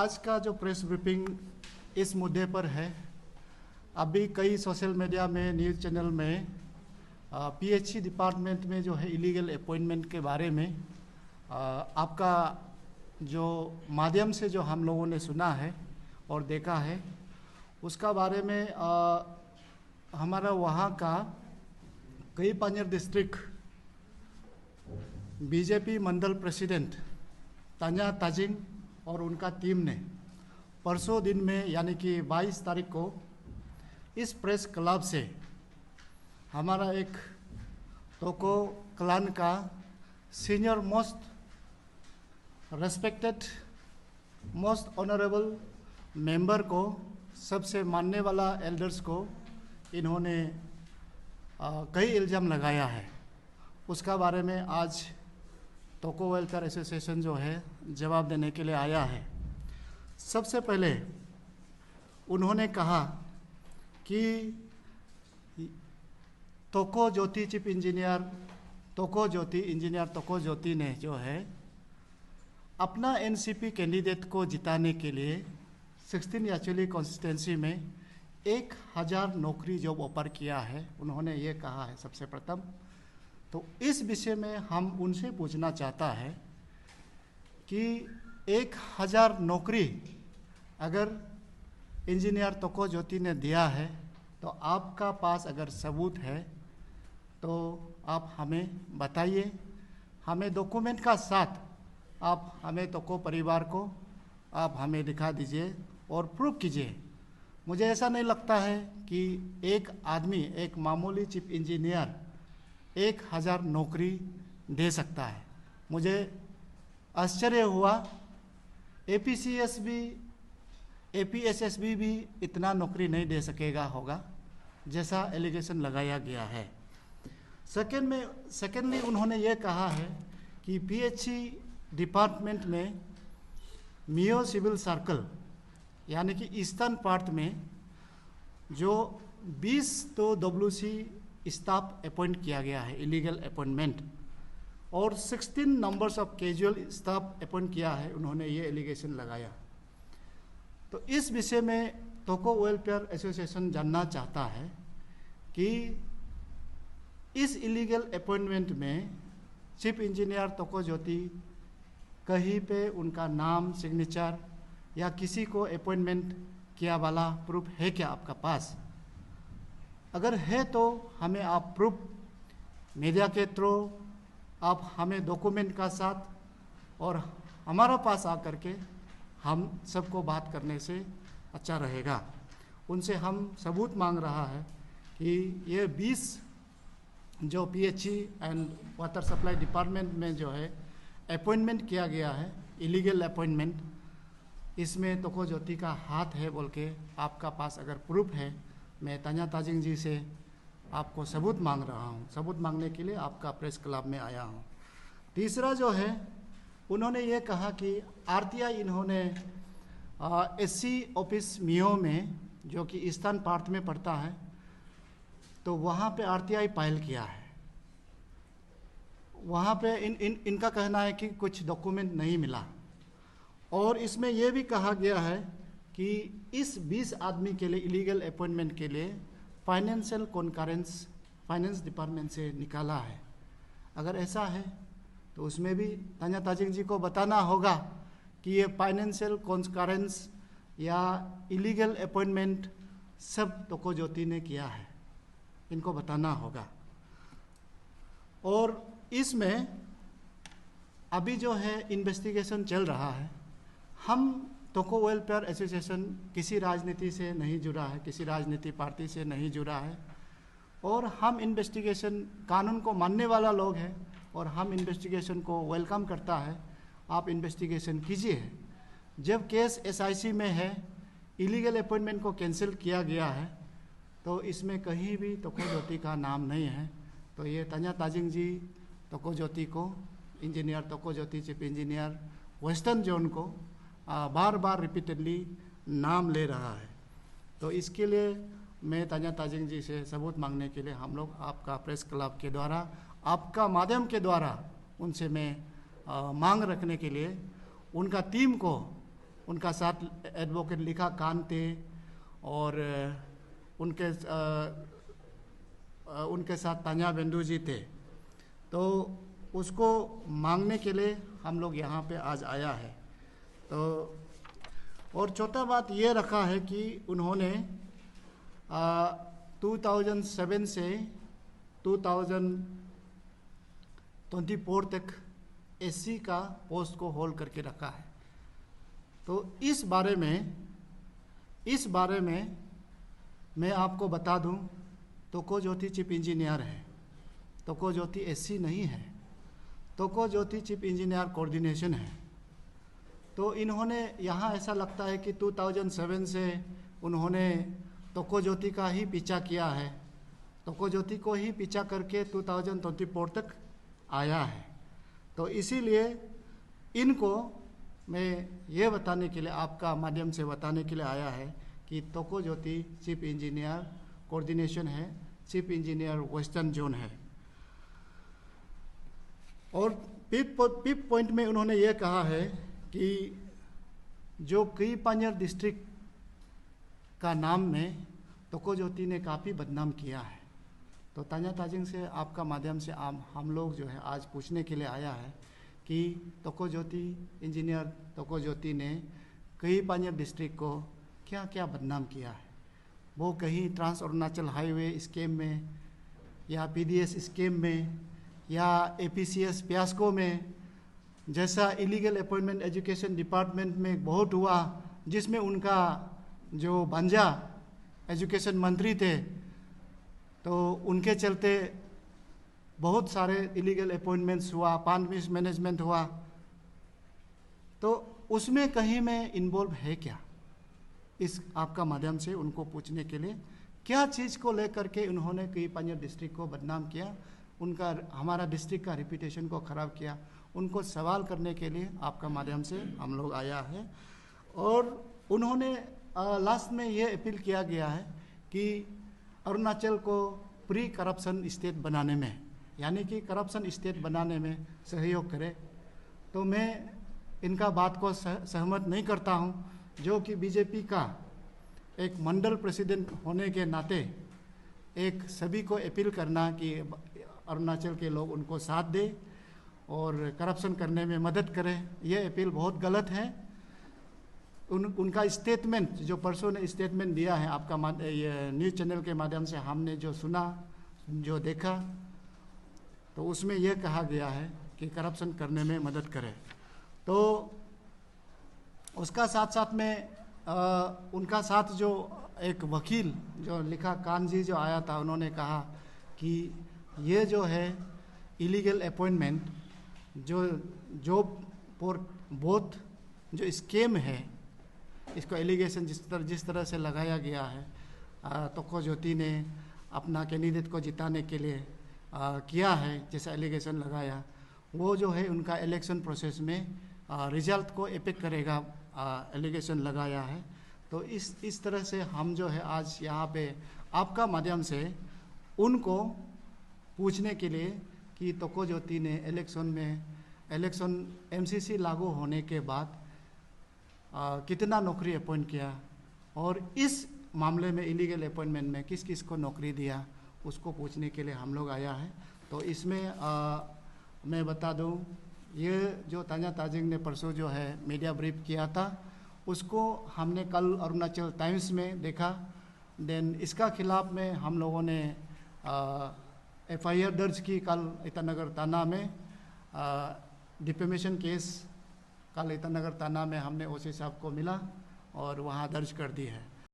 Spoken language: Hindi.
आज का जो प्रेस ब्रीफिंग इस मुद्दे पर है। अभी कई सोशल मीडिया में, न्यूज़ चैनल में पीएचई डिपार्टमेंट में जो है इलीगल अपॉइंटमेंट के बारे में आपका जो माध्यम से जो हम लोगों ने सुना है और देखा है, उसका बारे में हमारा वहाँ का कई पानियर डिस्ट्रिक्ट बीजेपी मंडल प्रेसिडेंट तान्या ताजिंग और उनका टीम ने परसों दिन में यानी कि 22 तारीख को इस प्रेस क्लब से हमारा एक तोको क्लान का senior most respected most honourable member को, सबसे मानने वाला एल्डर्स को इन्होंने कई इल्ज़ाम लगाया है। उसका बारे में आज तोको वेलफेयर एसोसिएशन जो है जवाब देने के लिए आया है। सबसे पहले उन्होंने कहा कि तोको ज्योति चीफ इंजीनियर तोको ज्योति ने जो है अपना एनसीपी कैंडिडेट को जिताने के लिए 16 याचुली कॉन्स्टिट्यूंसी में 1000 नौकरी जॉब ऑफर किया है, उन्होंने ये कहा है सबसे प्रथम। तो इस विषय में हम उनसे पूछना चाहता है कि 1000 नौकरी अगर इंजीनियर तोको ज्योति ने दिया है तो आपका पास अगर सबूत है तो आप हमें बताइए, हमें डॉक्यूमेंट का साथ आप हमें तोको परिवार को आप हमें दिखा दीजिए और प्रूव कीजिए। मुझे ऐसा नहीं लगता है कि एक आदमी, एक मामूली चीफ इंजीनियर 1000 नौकरी दे सकता है। मुझे आश्चर्य हुआ, एपीएसएसबी भी इतना नौकरी नहीं दे सकेगा होगा जैसा एलिगेशन लगाया गया है। सेकेंडली उन्होंने ये कहा है कि पीएचई डिपार्टमेंट में मियो सिविल सर्कल यानी कि ईस्टर्न पार्ट में जो 20 तो डब्ल्यूसी स्टाफ अपॉइंट किया गया है इलीगल अपॉइंटमेंट, और 16 numbers of casual staff appoint किया है, उन्होंने ये एलिगेशन लगाया। तो इस विषय में तोको वेलफेयर एसोसिएशन जानना चाहता है कि इस इलीगल अपॉइंटमेंट में चीफ इंजीनियर तोको ज्योति कहीं पे उनका नाम, सिग्नेचर या किसी को अपॉइंटमेंट किया वाला प्रूफ है क्या आपका पास? अगर है तो हमें आप प्रूफ मीडिया के थ्रू आप हमें डॉक्यूमेंट का साथ और हमारा पास आकर के हम सबको बात करने से अच्छा रहेगा। उनसे हम सबूत मांग रहा है कि ये 20 जो PHE and water supply department में जो है अपॉइंटमेंट किया गया है इलीगल अपॉइंटमेंट, इसमें तोको ज्योति का हाथ है बोल के आपका पास अगर प्रूफ है, मैं तान्या ताजिंग जी से आपको सबूत मांग रहा हूँ। सबूत मांगने के लिए आपका प्रेस क्लब में आया हूँ। तीसरा जो है, उन्होंने ये कहा कि आरटीआई इन्होंने एससी ऑफिस मियो में जो कि ईस्टर्न पार्ट में पड़ता है, तो वहाँ पे आरटीआई फाइल किया है। वहाँ पे इनका कहना है कि कुछ डॉक्यूमेंट नहीं मिला, और इसमें यह भी कहा गया है कि इस 20 आदमी के लिए इलीगल अपॉइंटमेंट के लिए फाइनेंशियल कॉन्करेंस फाइनेंस डिपार्टमेंट से निकाला है। अगर ऐसा है तो उसमें भी तान्या ताजिंग जी को बताना होगा कि ये फाइनेंशियल कॉन्करेंस या इलीगल अपॉइंटमेंट सब तोको ज्योति ने किया है, इनको बताना होगा। और इसमें अभी जो है इन्वेस्टिगेशन चल रहा है। हम तोको वेलफेयर एसोसिएशन किसी राजनीति से नहीं जुड़ा है, किसी राजनीति पार्टी से नहीं जुड़ा है, और हम इन्वेस्टिगेशन कानून को मानने वाला लोग हैं और हम इन्वेस्टिगेशन को वेलकम करता है। आप इन्वेस्टिगेशन कीजिए। जब केस एसआईसी में है, इलीगल अपॉइंटमेंट को कैंसिल किया गया है, तो इसमें कहीं भी तोको ज्योति का नाम नहीं है। तो ये तान्या ताजिंग जी तोको ज्योति को, इंजीनियर तोको ज्योति चीफ इंजीनियर वेस्टर्न जोन को बार बार रिपीटेडली नाम ले रहा है। तो इसके लिए मैं तान्या ताजिंग जी से सबूत मांगने के लिए हम लोग आपका प्रेस क्लब के द्वारा, आपका माध्यम के द्वारा उनसे मैं मांग रखने के लिए उनका टीम को उनका साथ एडवोकेट लिखा कान थे और उनके साथ तान्या बेंदू जी थे। तो उसको मांगने के लिए हम लोग यहाँ पे आज आया है। तो और चौथा बात ये रखा है कि उन्होंने 2007 से 2024 तक एससी का पोस्ट को होल्ड करके रखा है। तो इस बारे में मैं आपको बता दूं, तोको ज्योति चीफ इंजीनियर है, तोको ज्योति एससी नहीं है, तोको ज्योति चीफ इंजीनियर कोऑर्डिनेशन है। तो इन्होंने यहाँ ऐसा लगता है कि 2007 से उन्होंने तोको ज्योति का ही पीछा किया है, तोको ज्योति को ही पीछा करके 2024 तक आया है। तो इसीलिए इनको मैं ये बताने के लिए, आपका माध्यम से बताने के लिए आया है कि तोको ज्योति चीफ इंजीनियर कोऑर्डिनेशन है, चीफ इंजीनियर वेस्टर्न जोन है। और फिफ्थ पॉइंट में उन्होंने ये कहा है कि जो कई पानियर डिस्ट्रिक्ट का नाम में तोको ज्योति ने काफ़ी बदनाम किया है। तो तान्या ताजिंग से आपका माध्यम से हम लोग जो है आज पूछने के लिए आया है कि तोको ज्योति इंजीनियर तोको ज्योति ने कई पानियर डिस्ट्रिक्ट को क्या क्या बदनाम किया है। वो कहीं ट्रांस अरुणाचल हाईवे स्कीम में या पीडीएस स्कीम में या एपीसीएस पियास्को में जैसा इलीगल अपॉइंटमेंट एजुकेशन डिपार्टमेंट में बहुत हुआ, जिसमें उनका जो भांजा एजुकेशन मंत्री थे, तो उनके चलते बहुत सारे इलीगल अपॉइंटमेंट्स हुआ, फंड मिसमैनेजमेंट हुआ। तो उसमें कहीं में इन्वॉल्व है क्या, इस आपका माध्यम से उनको पूछने के लिए क्या चीज़ को लेकर के उन्होंने कई पानियर डिस्ट्रिक्ट को बदनाम किया, उनका हमारा डिस्ट्रिक्ट का रिपीटेशन को ख़राब किया, उनको सवाल करने के लिए आपका माध्यम से हम लोग आया है। और उन्होंने लास्ट में ये अपील किया गया है कि अरुणाचल को प्री करप्शन स्टेट बनाने में, यानी कि करप्शन स्टेट बनाने में सहयोग करे। तो मैं इनका बात को सहमत नहीं करता हूं, जो कि बीजेपी का एक मंडल प्रेसिडेंट होने के नाते एक सभी को अपील करना कि अरुणाचल के लोग उनको साथ दें और करप्शन करने में मदद करें, ये अपील बहुत गलत है। उनका स्टेटमेंट जो परसों ने स्टेटमेंट दिया है, आपका ये न्यूज़ चैनल के माध्यम से हमने जो सुना, जो देखा, तो उसमें यह कहा गया है कि करप्शन करने में मदद करें। तो उसका साथ साथ में उनका साथ जो एक वकील जो लिखा कान जी जो आया था, उन्होंने कहा कि ये जो है इलीगल अपॉइंटमेंट जो जॉब फॉर बोथ जो स्कीम है, इसको एलिगेशन जिस तरह से लगाया गया है, तोको ज्योति ने अपना कैंडिडेट को जिताने के लिए किया है, जैसा एलिगेशन लगाया, वो जो है उनका इलेक्शन प्रोसेस में रिजल्ट को इफेक्ट करेगा, एलिगेशन लगाया है। तो इस तरह से हम जो है आज यहाँ पे आपका माध्यम से उनको पूछने के लिए कि तोको ज्योति ने इलेक्शन एमसीसी लागू होने के बाद कितना नौकरी अपॉइंट किया और इस मामले में इलीगल अपॉइंटमेंट में किस किस को नौकरी दिया, उसको पूछने के लिए हम लोग आया है। तो इसमें मैं बता दूं, ये जो तान्या ताजिंग ने परसों जो है मीडिया ब्रीफ किया था, उसको हमने कल अरुणाचल टाइम्स में देखा। देन इसका खिलाफ में हम लोगों ने एफआईआर दर्ज की कल ईटानगर थाना में, डिफेमेशन केस कल ईटानगर थाना में हमने ओसी साहब को मिला और वहाँ दर्ज कर दी है।